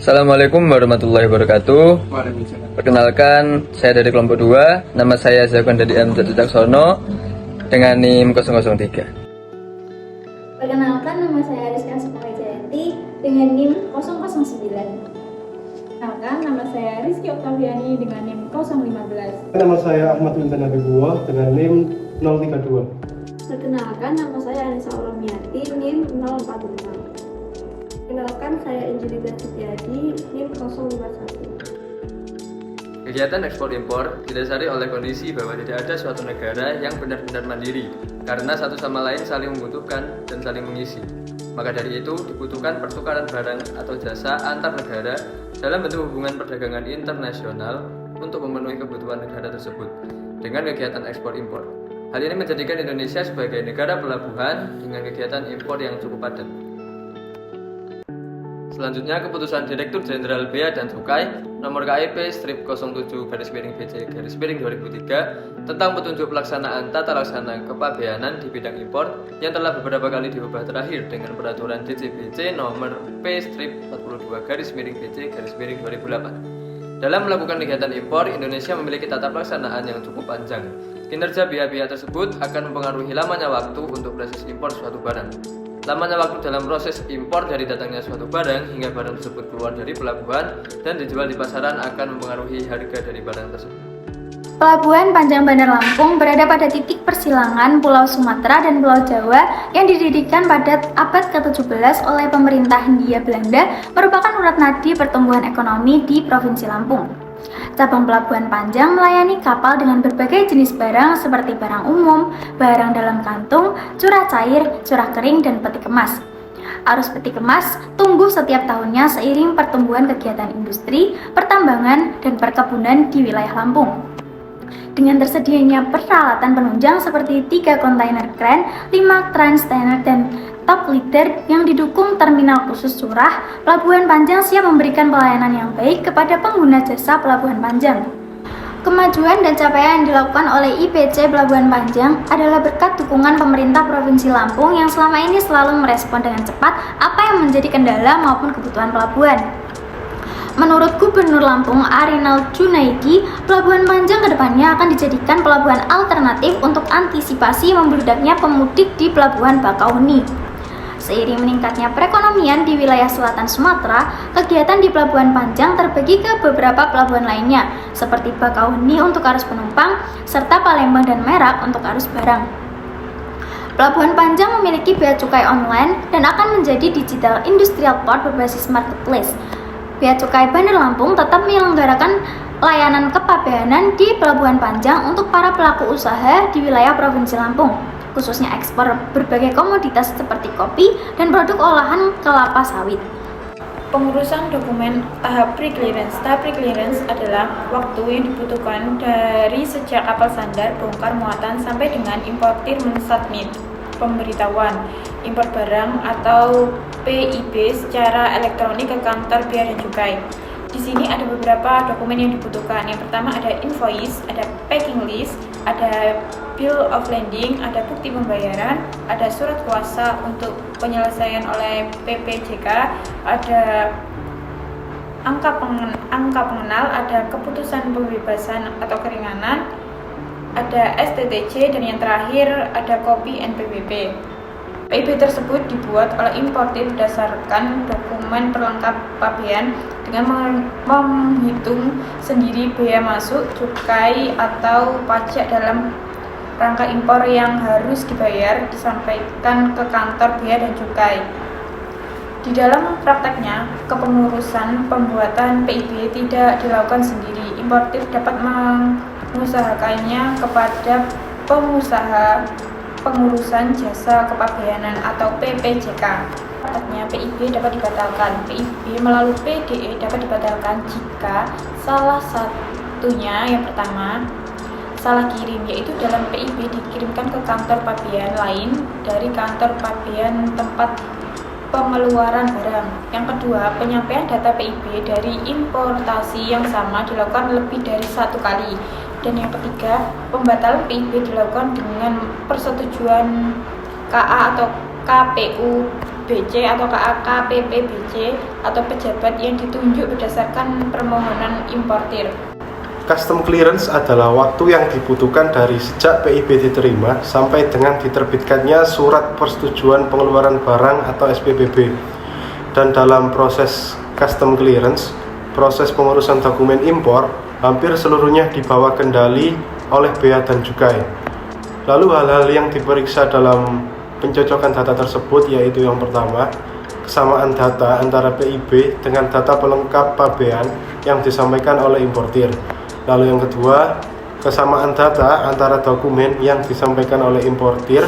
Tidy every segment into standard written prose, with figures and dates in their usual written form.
Assalamualaikum warahmatullahi wabarakatuh. Waalaikumsalam. Perkenalkan, saya dari kelompok 2. Nama saya Zakuan dari M. Caksono dengan NIM 003. Perkenalkan, nama saya Rizka Sukamai Jayanti dengan NIM 009. Perkenalkan, nama saya Rizky Oktaviani dengan NIM 015. Nama saya Ahmad Wintan Habibullah dengan NIM 032. Perkenalkan, nama saya Anissa Oromiati, NIM 045. Perkenalkan, saya Angelina Setiadi, NIM 051. Kegiatan ekspor impor didasari oleh kondisi bahwa tidak ada suatu negara yang benar-benar mandiri karena satu sama lain saling membutuhkan dan saling mengisi. Maka dari itu dibutuhkan pertukaran barang atau jasa antar negara dalam bentuk hubungan perdagangan internasional untuk memenuhi kebutuhan negara tersebut dengan kegiatan ekspor impor. Hal ini menjadikan Indonesia sebagai negara pelabuhan dengan kegiatan impor yang cukup padat. Selanjutnya, keputusan Direktur Jenderal Bea dan Cukai nomor KIP-07-BC-2003 tentang petunjuk pelaksanaan tata laksana kepabeanan di bidang impor yang telah beberapa kali diubah terakhir dengan peraturan DJBC nomor P-42-BC-2008. Dalam melakukan kegiatan impor, Indonesia memiliki tata pelaksanaan yang cukup panjang. Kinerja pihak-pihak tersebut akan mempengaruhi lamanya waktu untuk proses impor suatu barang. Lamanya waktu dalam proses impor dari datangnya suatu barang hingga barang tersebut keluar dari pelabuhan dan dijual di pasaran akan mempengaruhi harga dari barang tersebut. Pelabuhan Panjang Bandar Lampung berada pada titik persilangan Pulau Sumatera dan Pulau Jawa yang didirikan pada abad ke-17 oleh pemerintah Hindia Belanda, merupakan urat nadi pertumbuhan ekonomi di Provinsi Lampung. Cabang Pelabuhan Panjang melayani kapal dengan berbagai jenis barang seperti barang umum, barang dalam kantung, curah cair, curah kering, dan peti kemas. Arus peti kemas tumbuh setiap tahunnya seiring pertumbuhan kegiatan industri, pertambangan, dan perkebunan di wilayah Lampung. Dengan tersedianya peralatan penunjang seperti 3 kontainer kren, 5 transtainer, dan top leader yang didukung terminal khusus curah, Pelabuhan Panjang siap memberikan pelayanan yang baik kepada pengguna jasa Pelabuhan Panjang. Kemajuan dan capaian yang dilakukan oleh IPC Pelabuhan Panjang adalah berkat dukungan pemerintah Provinsi Lampung yang selama ini selalu merespon dengan cepat apa yang menjadi kendala maupun kebutuhan pelabuhan. Menurut Gubernur Lampung Arinal Junaidi, Pelabuhan Panjang kedepannya akan dijadikan pelabuhan alternatif untuk antisipasi membludaknya pemudik di Pelabuhan Bakauheni. Seiring meningkatnya perekonomian di wilayah selatan Sumatera, kegiatan di Pelabuhan Panjang terbagi ke beberapa pelabuhan lainnya, seperti Bakauheni untuk arus penumpang, serta Palembang dan Merak untuk arus barang. Pelabuhan Panjang memiliki bea cukai online dan akan menjadi digital industrial port berbasis marketplace. Bea Cukai Bandar Lampung tetap menyelenggarakan layanan kepabeanan di Pelabuhan Panjang untuk para pelaku usaha di wilayah Provinsi Lampung, khususnya ekspor berbagai komoditas seperti kopi dan produk olahan kelapa sawit. Pengurusan dokumen tahap pre-clearance. Tahap pre-clearance adalah waktu yang dibutuhkan dari sejak kapal sandar bongkar muatan sampai dengan importir mensubmit pemberitahuan impor barang atau PIB secara elektronik ke kantor Bea dan Cukai. Di sini ada beberapa dokumen yang dibutuhkan. Yang pertama ada invoice, ada packing list, ada bill of landing, ada bukti pembayaran, ada surat kuasa untuk penyelesaian oleh PPJK, ada angka pengenal, ada keputusan pembebasan atau keringanan, ada STTC, dan yang terakhir ada kopi NPWP. PIB tersebut dibuat oleh importir berdasarkan dokumen perlengkap pabean dengan menghitung sendiri bea masuk, cukai, atau pajak dalam rangka impor yang harus dibayar disampaikan ke kantor Bea dan Cukai. Di dalam prakteknya, kepengurusan pembuatan PIB tidak dilakukan sendiri. Importir dapat mengusahakannya kepada pengusaha pengurusan jasa kepabeanan atau PPJK. Prakteknya PIB dapat dibatalkan. PIB melalui PDE dapat dibatalkan jika salah satunya, yang pertama, salah kirim, yaitu dalam PIB dikirimkan ke kantor pabean lain dari kantor pabean tempat pengeluaran barang. Yang kedua, penyampaian data PIB dari importasi yang sama dilakukan lebih dari 1 kali. Dan yang ketiga, pembatalan PIB dilakukan dengan persetujuan KA atau KPU BC atau KAKPP BC atau pejabat yang ditunjuk berdasarkan permohonan importir. Custom clearance adalah waktu yang dibutuhkan dari sejak PIB diterima sampai dengan diterbitkannya surat persetujuan pengeluaran barang atau SPPB. Dan dalam proses custom clearance, proses pengurusan dokumen impor hampir seluruhnya di bawah kendali oleh Bea dan Cukai. Lalu hal-hal yang diperiksa dalam pencocokan data tersebut yaitu yang pertama, kesamaan data antara PIB dengan data pelengkap pabean yang disampaikan oleh importir. Lalu yang kedua, kesamaan data antara dokumen yang disampaikan oleh importir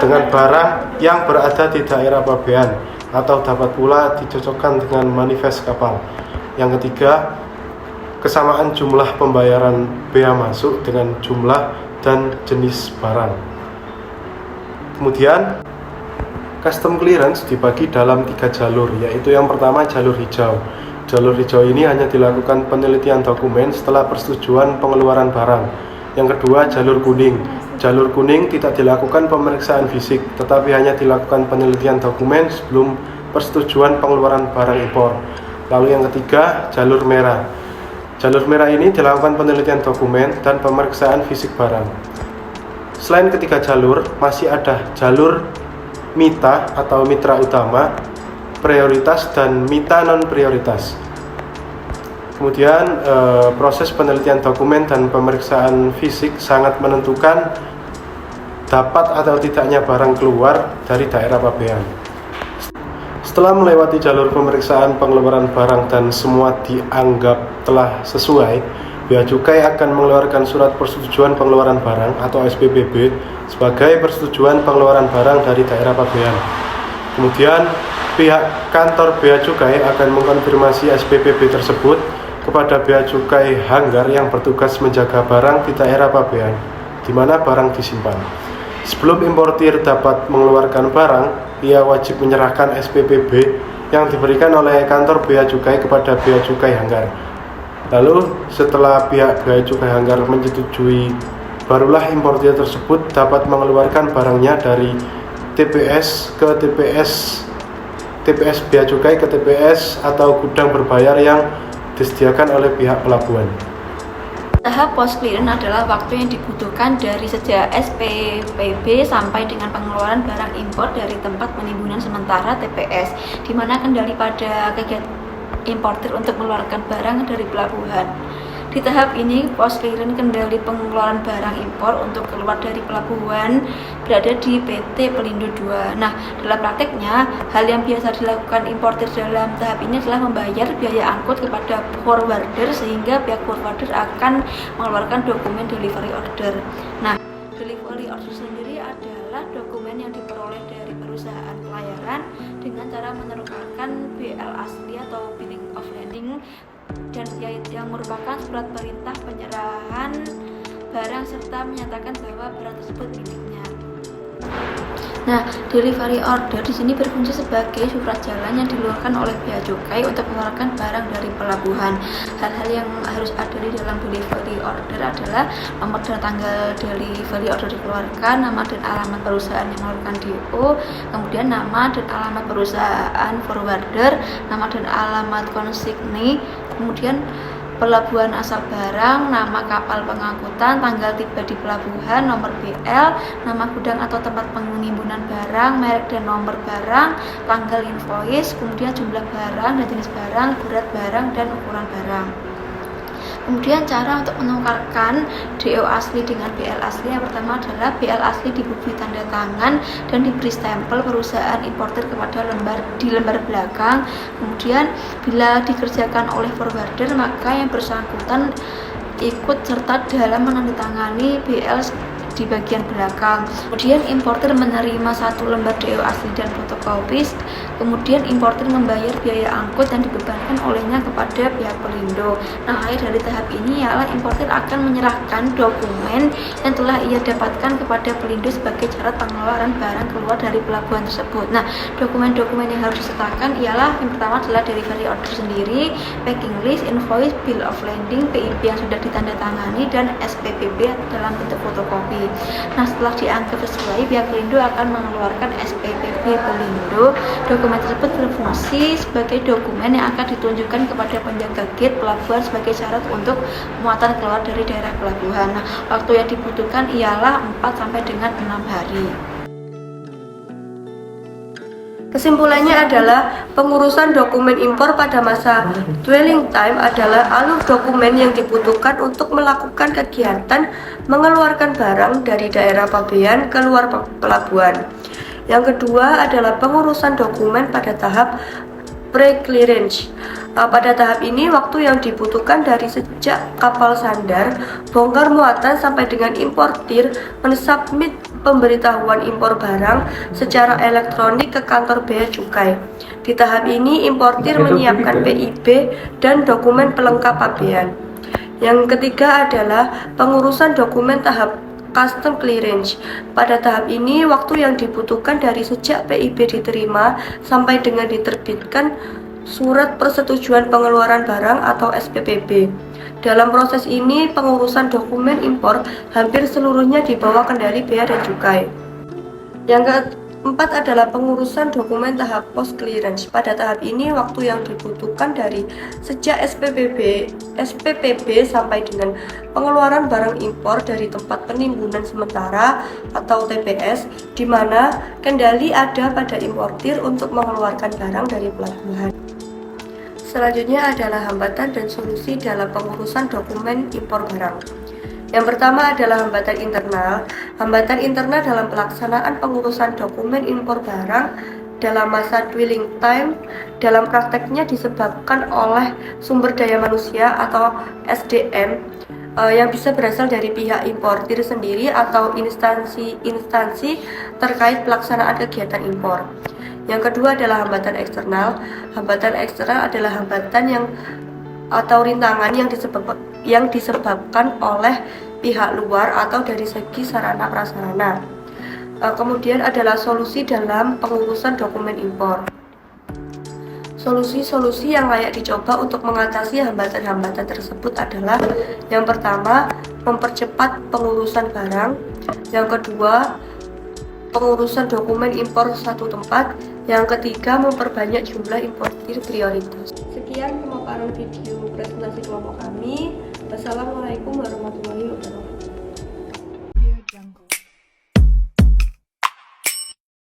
dengan barang yang berada di daerah pabean atau dapat pula dicocokkan dengan manifest kapal. Yang ketiga, kesamaan jumlah pembayaran bea masuk dengan jumlah dan jenis barang. Kemudian, custom clearance dibagi dalam 3 jalur, yaitu yang pertama jalur hijau. Jalur hijau ini hanya dilakukan penelitian dokumen setelah persetujuan pengeluaran barang. Yang kedua, jalur kuning. Jalur kuning tidak dilakukan pemeriksaan fisik, tetapi hanya dilakukan penelitian dokumen sebelum persetujuan pengeluaran barang impor. Lalu yang ketiga, jalur merah. Jalur merah ini dilakukan penelitian dokumen dan pemeriksaan fisik barang. Selain ketiga jalur, masih ada jalur MITA atau mitra utama, prioritas, dan mita non-prioritas. Kemudian proses penelitian dokumen dan pemeriksaan fisik sangat menentukan dapat atau tidaknya barang keluar dari daerah pabean. Setelah melewati jalur pemeriksaan pengeluaran barang dan semua dianggap telah sesuai, Bea Cukai akan mengeluarkan surat persetujuan pengeluaran barang atau SPPB sebagai persetujuan pengeluaran barang dari daerah pabean. Kemudian pihak kantor Bea Cukai akan mengkonfirmasi SPPB tersebut kepada Bea Cukai Hanggar yang bertugas menjaga barang di daerah pabean di mana barang disimpan. Sebelum importir dapat mengeluarkan barang, ia wajib menyerahkan SPPB yang diberikan oleh kantor Bea Cukai kepada Bea Cukai Hanggar. Lalu setelah pihak Bea Cukai Hanggar menyetujui, barulah importir tersebut dapat mengeluarkan barangnya dari TPS ke TPS Bea Cukai ke TPS atau gudang berbayar yang disediakan oleh pihak pelabuhan. Tahap post clearance adalah waktu yang dibutuhkan dari sejak SPPB sampai dengan pengeluaran barang impor dari tempat penimbunan sementara TPS, di mana kendali pada kegiatan importir untuk mengeluarkan barang dari pelabuhan. Di tahap ini, post clearance kendali pengeluaran barang impor untuk keluar dari pelabuhan berada di PT Pelindo 2. Nah, dalam prakteknya, hal yang biasa dilakukan importir dalam tahap ini adalah membayar biaya angkut kepada forwarder sehingga pihak forwarder akan mengeluarkan dokumen delivery order. Nah, delivery order sendiri adalah dokumen yang diperoleh dari perusahaan pelayaran dengan cara menerukan BL asli atau billing of lading dan yang merupakan surat perintah penyerahan barang serta menyatakan bahwa barang tersebut miliknya. Nah, delivery order di sini berfungsi sebagai surat jalan yang dikeluarkan oleh Bea Cukai untuk mengeluarkan barang dari pelabuhan. Hal-hal yang harus ada di dalam delivery order adalah nomor dan tanggal delivery order dikeluarkan, nama dan alamat perusahaan yang mengeluarkan DO, kemudian nama dan alamat perusahaan forwarder, nama dan alamat konsignee, kemudian pelabuhan asal barang, nama kapal pengangkutan, tanggal tiba di pelabuhan, nomor BL, nama gudang atau tempat penimbunan barang, merek dan nomor barang, tanggal invoice, kemudian jumlah barang dan jenis barang, berat barang, dan ukuran barang. Kemudian cara untuk menukarkan DO asli dengan BL asli, yang pertama adalah BL asli diberi tanda tangan dan diberi stempel perusahaan importer kepada lembar belakang. Kemudian bila dikerjakan oleh forwarder, maka yang bersangkutan ikut serta dalam menandatangani BL di bagian belakang. Kemudian importer menerima 1 lembar DO asli dan fotokopi. Kemudian importer membayar biaya angkut dan dibebankan olehnya kepada pihak Pelindo. Nah, akhir dari tahap ini ialah importer akan menyerahkan dokumen yang telah ia dapatkan kepada Pelindo sebagai syarat pengeluaran barang keluar dari pelabuhan tersebut. Nah, dokumen-dokumen yang harus disertakan ialah yang pertama adalah delivery order sendiri, packing list, invoice, bill of lading, PIB yang sudah ditandatangani, dan SPPB dalam bentuk fotokopi. Nah, setelah dianggap sesuai, pihak Pelindo akan mengeluarkan SPPB Pelindo. Dokumen tersebut berfungsi sebagai dokumen yang akan ditunjukkan kepada penjaga gate pelabuhan sebagai syarat untuk muatan keluar dari daerah pelabuhan. Nah, waktu yang dibutuhkan ialah 4 sampai dengan 6 hari. Kesimpulannya adalah pengurusan dokumen impor pada masa dwelling time adalah alur dokumen yang dibutuhkan untuk melakukan kegiatan mengeluarkan barang dari daerah pabean ke luar pelabuhan. Yang kedua adalah pengurusan dokumen pada tahap pre-clearance. Pada tahap ini, waktu yang dibutuhkan dari sejak kapal sandar, bongkar muatan sampai dengan importir mensubmit pemberitahuan impor barang secara elektronik ke kantor bea cukai. Di tahap ini, importir menyiapkan PIB dan dokumen pelengkap pabean. Yang ketiga adalah pengurusan dokumen tahap custom clearance. Pada tahap ini, waktu yang dibutuhkan dari sejak PIB diterima sampai dengan diterbitkan Surat Persetujuan Pengeluaran Barang atau SPPB. Dalam proses ini, pengurusan dokumen impor hampir seluruhnya di bawah kendali Bea dan Cukai. Yang keempat adalah pengurusan dokumen tahap post clearance. Pada tahap ini, waktu yang dibutuhkan dari sejak SPPB sampai dengan pengeluaran barang impor dari tempat penimbunan sementara atau TPS, di mana kendali ada pada importir untuk mengeluarkan barang dari pelabuhan. Selanjutnya adalah hambatan dan solusi dalam pengurusan dokumen impor barang. Yang pertama adalah hambatan internal. Hambatan internal dalam pelaksanaan pengurusan dokumen impor barang dalam masa dwelling time dalam prakteknya disebabkan oleh sumber daya manusia atau SDM yang bisa berasal dari pihak importir sendiri atau instansi terkait pelaksanaan kegiatan impor. Yang kedua adalah hambatan eksternal. Hambatan eksternal adalah hambatan atau rintangan yang disebabkan oleh pihak luar atau dari segi sarana prasarana. Kemudian adalah solusi dalam pengurusan dokumen impor. Solusi-solusi yang layak dicoba untuk mengatasi hambatan-hambatan tersebut adalah yang pertama, mempercepat pengurusan barang. Yang kedua, pengurusan dokumen impor satu tempat. Yang ketiga, memperbanyak jumlah importir prioritas. Sekian pemaparan video presentasi kelompok kami. Wassalamualaikum warahmatullahi wabarakatuh.